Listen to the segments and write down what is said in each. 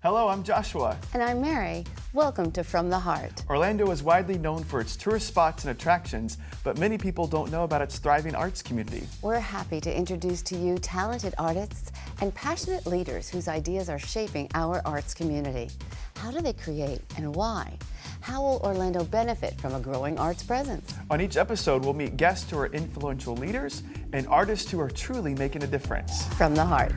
Hello, I'm Joshua. And I'm Mary. Welcome to From the Heart. Orlando is widely known for its tourist spots and attractions, but many people don't know about its thriving arts community. We're happy to introduce to you talented artists and passionate leaders whose ideas are shaping our arts community. How do they create and why? How will Orlando benefit from a growing arts presence? On each episode, we'll meet guests who are influential leaders and artists who are truly making a difference. From the Heart.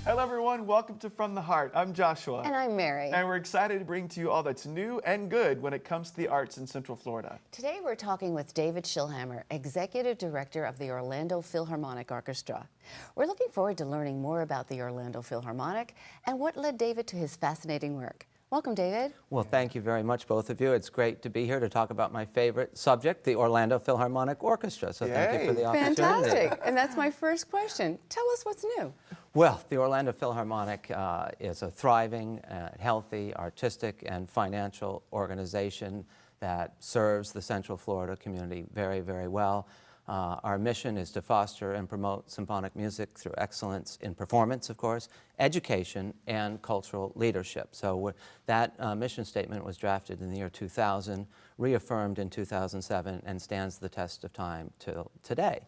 Hello everyone, welcome to From the Heart. I'm Joshua. And I'm Mary. And we're excited to bring to you all that's new and good when it comes to the arts in Central Florida. Today we're talking with David Schillhammer, Executive Director of the Orlando Philharmonic Orchestra. We're looking forward to learning more about the Orlando Philharmonic and what led David to his fascinating work. Welcome, David. Well, thank you very much, both of you. It's great to be here to talk about my favorite subject, the Orlando Philharmonic Orchestra. So thank you for the opportunity. Fantastic. And that's my first question. Tell us what's new. Well, the Orlando Philharmonic is a thriving, healthy, artistic, and financial organization that serves the Central Florida community very, very well. Our mission is to foster and promote symphonic music through excellence in performance, of course, education, and cultural leadership. So that mission statement was drafted in the year 2000, reaffirmed in 2007, and stands the test of time till today.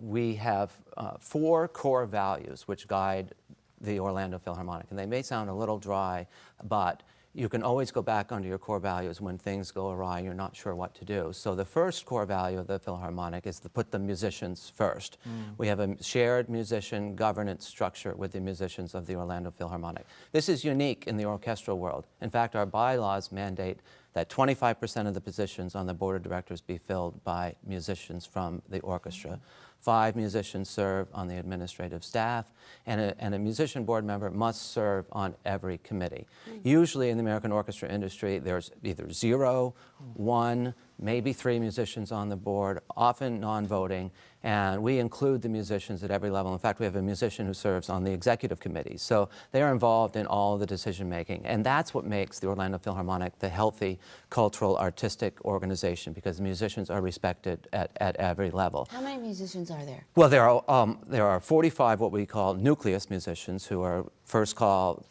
We have four core values which guide the Orlando Philharmonic, and they may sound a little dry, but you can always go back onto your core values when things go awry and you're not sure what to do. So the first core value of the Philharmonic is to put the musicians first. We have a shared musician governance structure with the musicians of the Orlando Philharmonic. This is unique in the orchestral world. In fact, our bylaws mandate that 25% of the positions on the board of directors be filled by musicians from the orchestra. 5 musicians serve on the administrative staff, and a musician board member must serve on every committee. Usually in the American orchestra industry, there's either 0, 1, maybe 3 musicians on the board, often non-voting, and we include the musicians at every level. In fact, we have a musician who serves on the executive committee, so they are involved in all the decision-making, and that's what makes the Orlando Philharmonic the healthy, cultural, artistic organization, because musicians are respected at every level. How many musicians are there? Well, there are 45 what we call nucleus musicians who are first call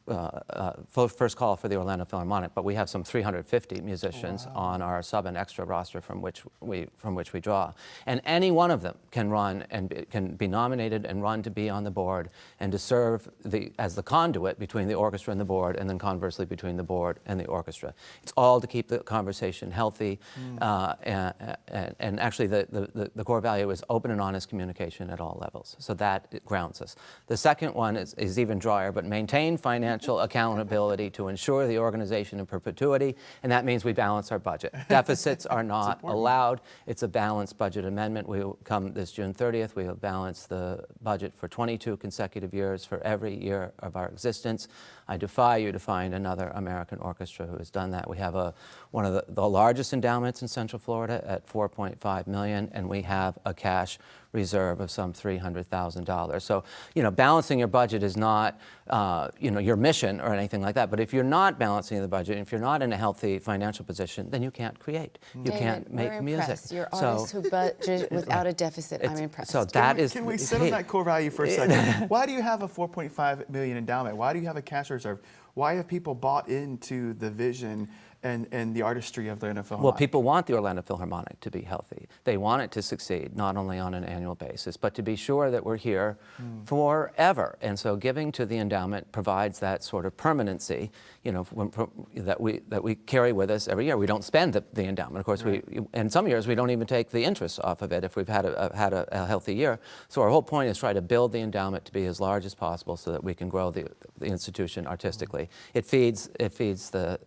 for the Orlando Philharmonic, but we have some 350 musicians on our sub and extra roster from which we draw, and any one of them can run and can be nominated and run to be on the board and to serve as the conduit between the orchestra and the board, and then conversely between the board and the orchestra. It's all to keep the conversation healthy, and actually the core value is open and honest communication at all levels. So that grounds us. The second one is even drier, but maintain financial accountability to ensure the organization in perpetuity, and that means we balance our budget. Deficits are not allowed. It's a balanced budget amendment. We will come this June 30th. We will balance the budget for 22 consecutive years for every year of our existence. I defy you to find another American orchestra who has done that. We have one of the largest endowments in Central Florida at $4.5 million, and we have a cash reserve of some $300,000. So, balancing your budget is not, your mission or anything like that. But if you're not balancing the budget, if you're not in a healthy financial position, then you can't create. You can't make music. You're artists who budget without a deficit. I'm impressed. So that is. Can we sit on that core value for a second? Why do you have a $4.5 million endowment? Why do you have a cash reserve? Why have people bought into the vision and the artistry of the Orlando Philharmonic? Well, people want the Orlando Philharmonic to be healthy. They want it to succeed, not only on an annual basis, but to be sure that we're here forever. And so giving to the endowment provides that sort of permanency, that we carry with us every year. We don't spend the endowment. Of course, in some years, we don't even take the interest off of it if we've had a healthy year. So our whole point is try to build the endowment to be as large as possible so that we can grow the institution artistically. It feeds the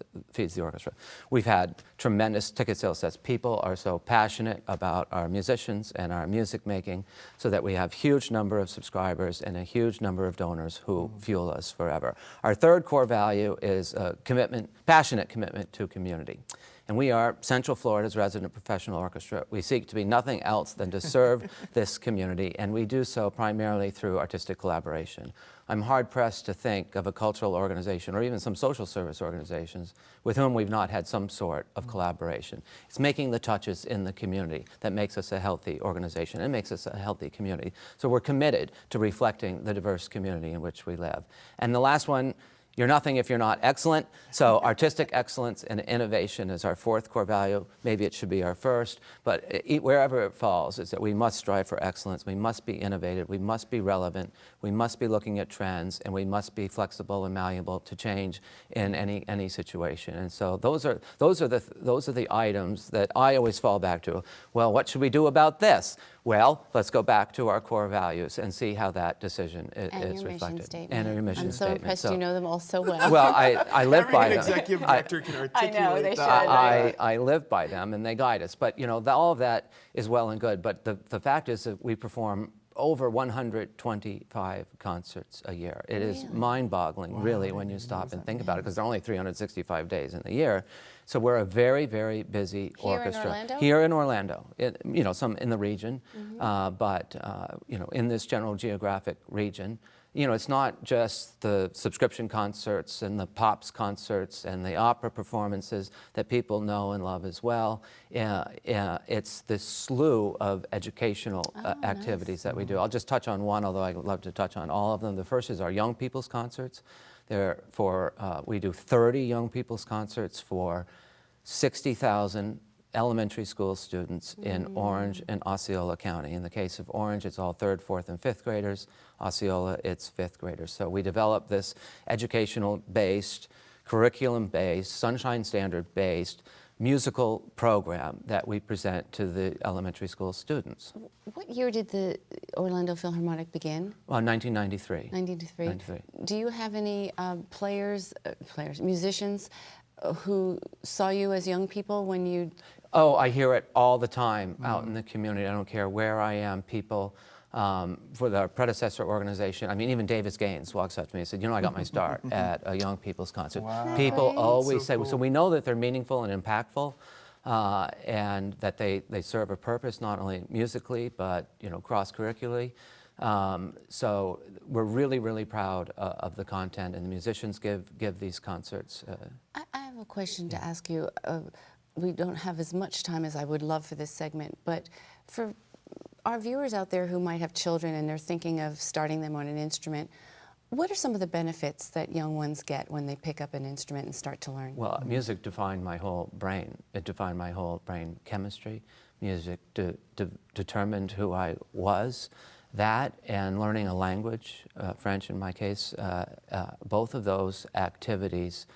orchestra. Orchestra. We've had tremendous ticket sales sets. People are so passionate about our musicians and our music making, so that we have huge number of subscribers and a huge number of donors who fuel us forever. Our third core value is commitment, passionate commitment to community. And we are Central Florida's resident professional orchestra. We seek to be nothing else than to serve this community, and we do so primarily through artistic collaboration. I'm hard-pressed to think of a cultural organization or even some social service organizations with whom we've not had some sort of collaboration. It's making the touches in the community that makes us a healthy organization and makes us a healthy community. So we're committed to reflecting the diverse community in which we live. And the last one, you're nothing if you're not excellent. So artistic excellence and innovation is our fourth core value. Maybe it should be our first, but wherever it falls is that we must strive for excellence. We must be innovative. We must be relevant. We must be looking at trends, and we must be flexible and malleable to change in any situation. And so those are the items that I always fall back to. Well, what should we do about this? Well, let's go back to our core values and see how that decision is reflected. And your mission I'm so statement. impressed you know them all so well. Well, I live by them. Executive director can articulate I know, they that. should. I live by them, and they guide us. But, you know, all of that is well and good. But the fact is that we perform over 125 concerts a year. It is mind-boggling, really, when you stop and think about it, because there are only 365 days in the year. So we're a very, very busy orchestra. Here in Orlando? Here in Orlando. You know, some in the region, but, you know, in this general geographic region. You know, it's not just the subscription concerts and the Pops concerts and the opera performances that people know and love as well. It's this slew of educational activities that we do. I'll just touch on one, although I'd love to touch on all of them. The first is our young people's concerts. We do 30 young people's concerts for 60,000 elementary school students in Orange and Osceola County. In the case of Orange, it's all 3rd, 4th, and 5th graders. Osceola, it's 5th graders. So we developed this educational-based, curriculum-based, Sunshine Standard-based musical program that we present to the elementary school students. What year did the Orlando Philharmonic begin? 1993. 1993. 93. Do you have any musicians who saw you as young people when you... Oh, I hear it all the time out in the community. I don't care where I am. People, for the predecessor organization, I mean, even Davis Gaines walks up to me and said, you know, I got my start at a young people's concert. Wow. People Great. always So say, cool. so we know that they're meaningful and impactful, and that they serve a purpose, not only musically, but, you know, cross-curricularly. So we're really, really proud of the content, and the musicians give these concerts. I have a question to ask you. We don't have as much time as I would love for this segment, but for our viewers out there who might have children and they're thinking of starting them on an instrument, what are some of the benefits that young ones get when they pick up an instrument and start to learn? Well, music defined my whole brain. It defined my whole brain chemistry. Music determined who I was. That and learning a language, French in my case, both of those activities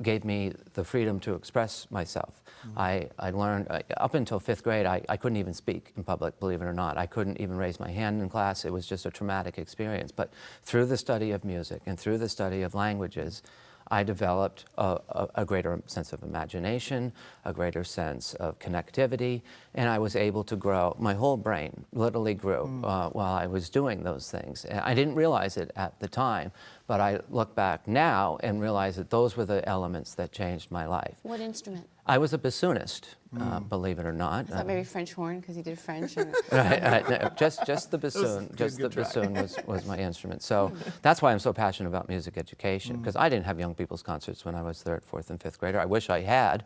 gave me the freedom to express myself. I learned, up until 5th grade, I couldn't even speak in public, believe it or not. I couldn't even raise my hand in class. It was just a traumatic experience. But through the study of music and through the study of languages, I developed a greater sense of imagination, a greater sense of connectivity, and I was able to grow. My whole brain literally grew while I was doing those things. And I didn't realize it at the time, but I look back now and realize that those were the elements that changed my life. What instrument? I was a bassoonist, believe it or not. I thought maybe French horn, because you did French. And... No, just the bassoon. Just the bassoon was my instrument. So that's why I'm so passionate about music education, because I didn't have young people's concerts when I was 3rd, 4th, and 5th grader. I wish I had.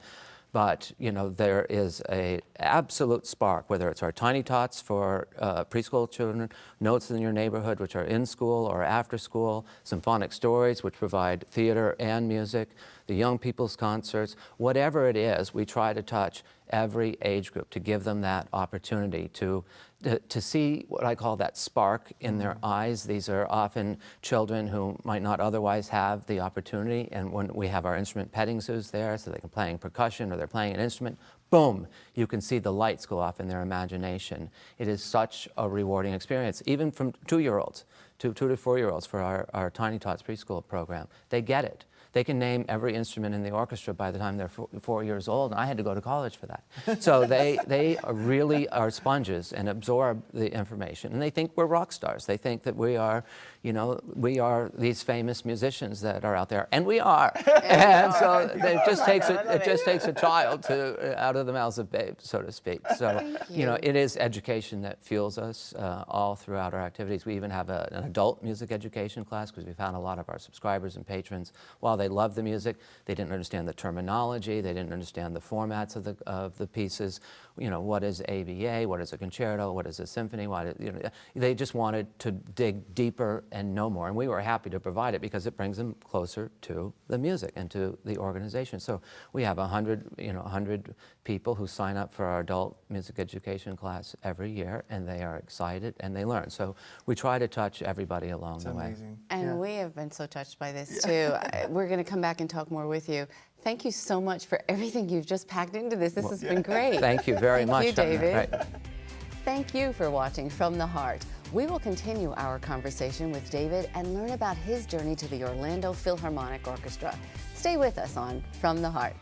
But, you know, there is an absolute spark, whether it's our Tiny Tots for preschool children, Notes in Your Neighborhood, which are in school or after school, Symphonic Stories, which provide theater and music, the young people's concerts, whatever it is, we try to touch every age group to give them that opportunity to see what I call that spark in their eyes. These are often children who might not otherwise have the opportunity, and when we have our instrument petting zoos there, so they can play percussion or they're playing an instrument, boom, you can see the lights go off in their imagination. It is such a rewarding experience, even from 2-year-olds, 2 to 4-year-olds for our Tiny Tots preschool program. They get it. They can name every instrument in the orchestra by the time they're 4 years old, and I had to go to college for that. So they really are sponges and absorb the information, and they think we're rock stars. They think that we are, we are these famous musicians that are out there, and we are. And so it just takes a child out of the mouths of babes, so to speak. So it is education that fuels us all throughout our activities. We even have an adult music education class because we found a lot of our subscribers and patrons, while they love the music, they didn't understand the terminology, they didn't understand the formats of the pieces. What is ABA, what is a concerto, what is a symphony, they just wanted to dig deeper and know more, and we were happy to provide it because it brings them closer to the music and to the organization. So we have 100 people who sign up for our adult music education class every year, and they are excited and they learn. So we try to touch everybody along the way. Amazing. And we have been so touched by this too. We're going to come back and talk more with you. Thank you so much for everything you've just packed into this. This has been great. Thank you very much. Thank you, David. Right. Thank you for watching From the Heart. We will continue our conversation with David and learn about his journey to the Orlando Philharmonic Orchestra. Stay with us on From the Heart.